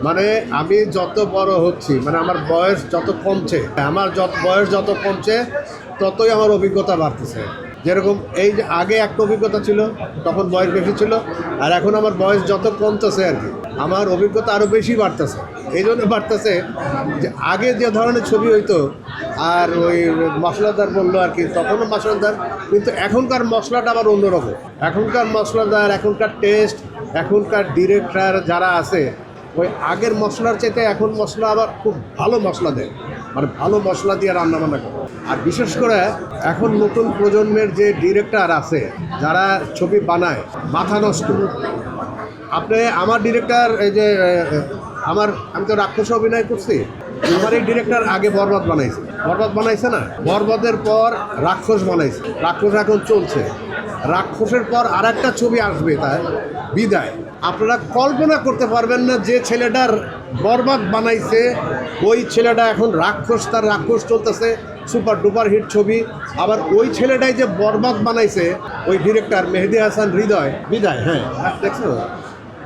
মানে আমি যত বড় হচ্ছি, মানে আমার বয়স যত কমছে, বয়স যত কমছে ততই আমার অভিজ্ঞতা বাড়তেছে। যেরকম এই যে আগে একটা অভিজ্ঞতা ছিল, তখন বয়স বেশি ছিল, আর এখন আমার বয়স যত কমতেছে আর কি, আমার অভিজ্ঞতা আরও বেশি বাড়তেছে। এই জন্য বাড়তেছে যে আগে যে ধরনের ছবি হইতো, আর ওই মশলাদার বললো আর কি, তখনও মশলাদার, কিন্তু এখনকার মশলাটা আবার অন্যরকম। এখনকার মশলাদার, এখনকার টেস্ট, এখনকার ডিরেক্টর যারা আছে, ওই আগের মশলার চাইতে এখন মশলা আবার খুব ভালো মশলা দেয়, মানে ভালো মশলা দিয়ে রান্নাবান্না করে। আর বিশেষ করে এখন নতুন প্রজন্মের যে ডিরেক্টর আছে, যারা ছবি বানায়, মাথা নষ্ট। আপনি আমার ডিরেক্টর, এই যে আমি তো রাক্ষসে অভিনয় করছি, আমার এই ডিরেক্টর আগে বরবাদ বানাইছে না, বরবাদের পর রাক্ষস বানাইছে, রাক্ষস এখন চলছে, রাক্ষসের পর আর একটা ছবি আসবে, তাই বিদায়। আপনারা কল্পনা করতে পারবেন না যে ছেলেটার বরবাদ বানাইছে ওই ছেলেটা এখন রাক্ষস, তার রাক্ষস চলতেছে, সুপার ডুপার হিট ছবি। আবার ওই ছেলেটাই যে বরবাদ বানাইছে, ওই ডিরেক্টর মেহেদী হাসান হৃদয়, বিদায়। হ্যাঁ, দেখছো,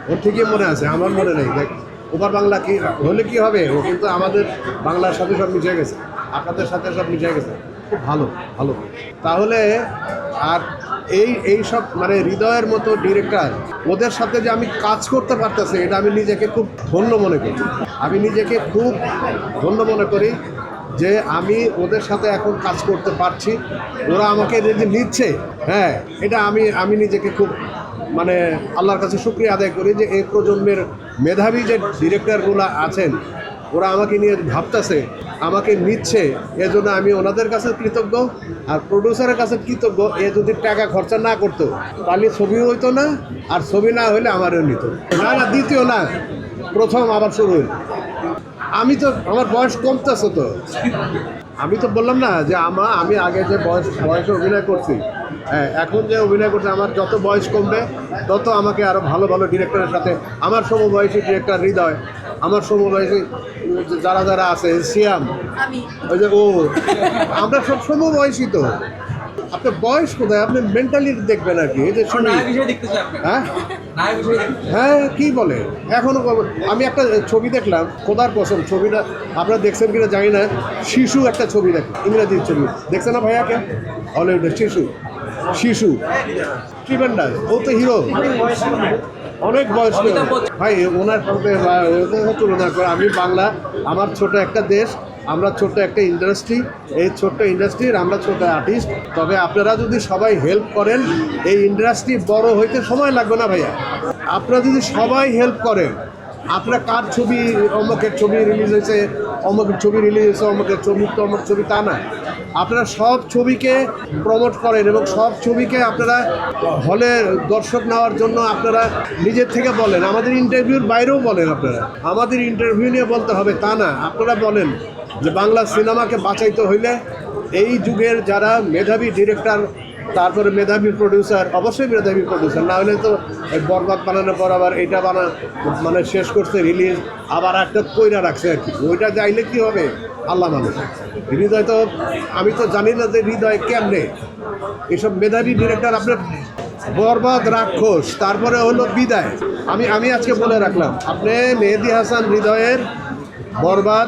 ও ঠিকই মনে আছে, আমার মনে নেই। দেখ, ওপার বাংলা কি হলে কি হবে, ও কিন্তু আমাদের বাংলার সাথে সব মিশে গেছে, আপনাদের সাথে সব মিশে গেছে, খুব ভালো। তাহলে আর এই সব মানে হৃদয়ের মতো ডিরেক্টর, ওদের সাথে যে আমি কাজ করতে পারতেছি, এটা আমি নিজেকে খুব ধন্য মনে করি। যে আমি ওদের সাথে এখন কাজ করতে পারছি, ওরা আমাকে যে নিচ্ছে, হ্যাঁ, এটা আমি নিজেকে খুব মানে আল্লাহর কাছে শুকরিয়া আদায় করি যে এই প্রজন্মের মেধাবী যে ডিরেক্টরগুলো আছেন, ওরা আমাকে নিয়ে ভাবতেছে, আমাকে নিচ্ছে, এজন্য আমি ওনাদের কাছে কৃতজ্ঞ। আর প্রডিউসারের কাছে কৃতজ্ঞ, এ যদি টাকা খরচা না করতো তাহলে ছবি হইতো না, আর ছবি না হইলে আমারও নিত না, দ্বিতীয় না, প্রথম আবার শুরু হইল। আমার বয়স কমতেছে, তো আমি তো বললাম না যে আমি আগে যে বয়সে অভিনয় করছি, হ্যাঁ, এখন যে অভিনয় করছে, আমার যত বয়স কমবে তত আমাকে আরও ভালো ডিরেক্টরের সাথে, আমার সমবয়সী ডিরেক্টর হৃদয়, আমার সমবয়সী যারা আছে, সিয়াম, ওই যে আমরা সব সমবয়সী। তো আপনার বয়স কোথায়, আপনি মেন্টালি দেখবেন আর কি। এই যে হ্যাঁ, কি বলে, এখনো আমি একটা ছবি দেখলাম, খোদার কসম, ছবিটা আপনারা দেখছেন কিনা জানি না, শিশু একটা ছবি দেখলাম, ইংরেজির ছবি দেখছেন না ভাইয়াকে, হলিউডের শিশু ট্রিমেন্ডাস, ও তো হিরো, অনেক বয়স ভাই, ওনার সাথে তুলনা করে আমি বাংলা, আমার ছোট একটা দেশ, আমরা ছোট্ট একটা ইন্ডাস্ট্রি, এই ছোট্ট ইন্ডাস্ট্রির আমরা ছোট আর্টিস্ট। তবে আপনারা যদি সবাই হেল্প করেন, এই ইন্ডাস্ট্রি বড় হইতে সময় লাগবে না ভাইয়া। আপনারা যদি সবাই হেল্প করেন, আপনার কার ছবি, অমুকের ছবি রিলিজ হয়েছে, অমুকের ছবি রিলিজ হয়েছে, অমুকের ছবি তো অমুক ছবি, তা না। আপনারা সব ছবিকে প্রমোট করেন এবং সব ছবিকে আপনারা হলে দর্শক নেওয়ার জন্য আপনারা নিজের থেকে বলেন, আমাদের ইন্টারভিউর বাইরেও বলেন। আপনারা আমাদের ইন্টারভিউ নিয়ে বলতে হবে তা না, আপনারা বলেন যে বাংলা সিনেমাকে বাঁচাইতে হইলে এই যুগের যারা মেধাবী ডিরেক্টর, তারপরে মেধাবী প্রডিউসার, অবশ্যই মেধাবী প্রডিউসার, না হলে তো বরবাদ বানানোর পর আবার এইটা মানে শেষ করছে রিলিজ, আবার একটা কইরা রাখছে আর কি, ওইটা যাইলে কি হবে আল্লাহ মানুষ। হৃদয় তো আমি তো জানি না যে হৃদয় কেমনে, এসব মেধাবী ডিরেক্টর, আপনার বরবাদ, রাক্ষস, তারপরে হলো বিদায়। আমি আজকে বলে রাখলাম, আপনি মেহেদী হাসান হৃদয়ের বরবাদ,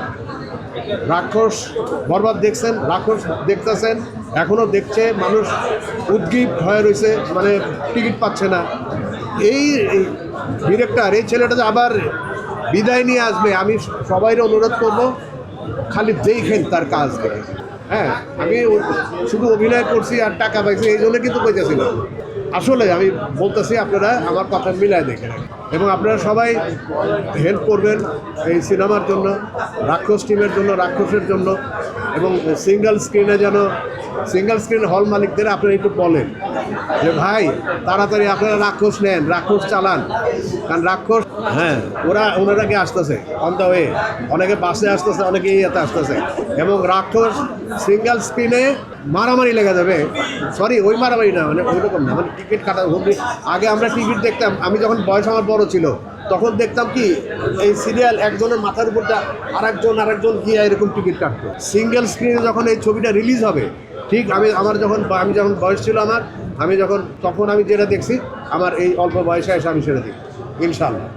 রাক্ষস, বরবাদ দেখছেন, রাক্ষস দেখতেছেন, এখনও দেখছে মানুষ, উদ্গ্রীব হয়ে রয়েছে, মানে টিকিট পাচ্ছে না। এই ডিরেক্টর, এই ছেলেটা যে আবার বিদায় নিয়ে আসবে, আমি সবাইকে অনুরোধ করব, খালি দেখেন তার কাজ দেখে। হ্যাঁ, আমি শুধু অভিনয় করছি আর টাকা পাইছি এই জন্য কিন্তু কইতেছি না, আসলে আমি বলতেছি আপনারা আমার কথা মিলায় দেখেন, এবং আপনারা সবাই হেল্প করবেন এই সিনেমার জন্য, রাক্ষস টিমের জন্য, রাক্ষসের জন্য, এবং সিঙ্গেল স্ক্রিন হল মালিকদের আপনারা একটু বলেন যে ভাই তাড়াতাড়ি আপনারা রাক্ষস নেন, রাক্ষস চালান, কারণ রাক্ষস, হ্যাঁ, ওনারা কি আসতেছে অন দ্য ওয়ে, অনেকে বাসে আসতেছে, অনেকে ইয়েতে আসতেছে, এবং রাক্ষস সিঙ্গেল স্ক্রিনে মারামারি লেগে যাবে, সরি ওই মারামারি না, মানে ওইরকম না, মানে টিকিট কাটা হবে। আগে আমরা টিকিট দেখতাম, আমি যখন বয়স আমার বড় ছিল তখন দেখতাম কি, এই সিরিয়াল একজনের মাথার উপরটা আরেকজন গিয়ে এরকম টিকিট কাটতো। সিঙ্গেল স্ক্রিনে যখন এই ছবিটা রিলিজ হবে, ঠিক আমি যখন বয়স ছিল তখন আমি যেটা দেখছি, আমার এই অল্প বয়সে এসে আমি সেটা দেখি ইনশাআল্লাহ।